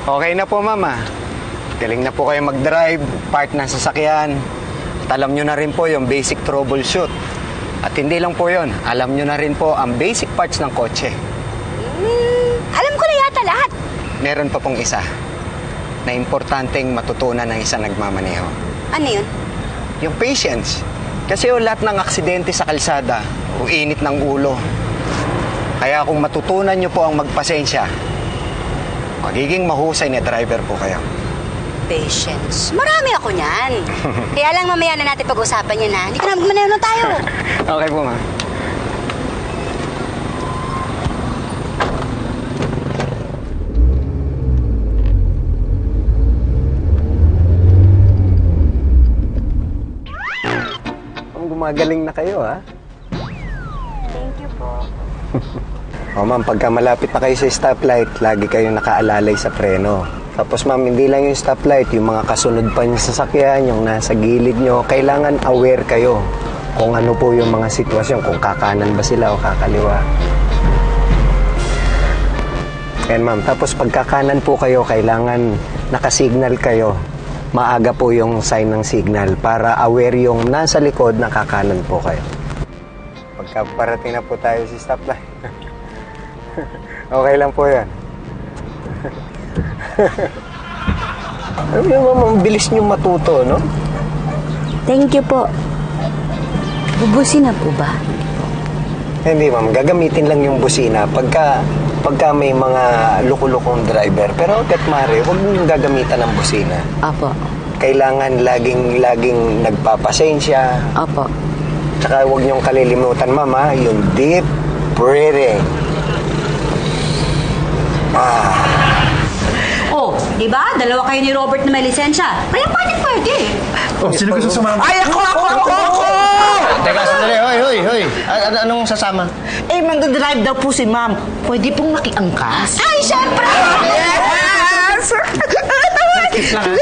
Okay na po, mama. Galing na po kayo mag-drive, part ng sasakyan. At alam nyo na rin po yung basic troubleshoot. At hindi lang po yon, alam nyo na rin po ang basic parts ng kotse. Alam ko na yata lahat. Meron pa pong isa na importanteng matutunan ng isang nagmamaneho. Ano yun? Yung patience. Kasi yung lahat ng aksidente sa kalsada, o init ng ulo. Kaya kung matutunan nyo po ang magpasensya, magiging mahusay na driver po kayo. Patience. Marami ako niyan. Kaya lang mamaya na natin pag-usapan yan, ha? Hindi ka na magmaneho na tayo. Okay po, ma'am. Gumagaling na kayo, ha? Thank you po. O, ma'am, pagka malapit na kayo sa stoplight, lagi kayong nakaalalay sa preno. Tapos, ma'am, hindi lang yung stoplight, yung mga kasunod pa yung sasakyan, yung nasa gilid nyo, kailangan aware kayo kung ano po yung mga sitwasyon, kung kakanan ba sila o kakaliwa. Yan, ma'am. Tapos, pagkakanan po kayo, kailangan nakasignal kayo. Maaga po yung sign ng signal para aware yung nasa likod na kakanan po kayo. Pagka parating na po tayo sa stoplight. Okay lang po yan. Ano yung ang bilis nyo matuto, no? Thank you po. Bubusin na po ba? Hindi, ma'am. Gagamitin lang yung busina pagka may mga lukulukong driver. Pero hanggat maaari, huwag nyo gagamitan ng busina. Apo. Kailangan laging nagpapasensya. Apo. Tsaka huwag nyo kalilimutan, mama, yung deep breathing. Oh, di ba? Dalawa kayo ni Robert na may lisensya. Kaya pwede. Oh, sino gusto sumama? Ay, ako! Teka, sandali. Hoy. Anong sasama? Eh, mag-drive daw po si ma'am. Pwede pong makiangkas. Ay, syempre! Yes! Kiss lang, ha?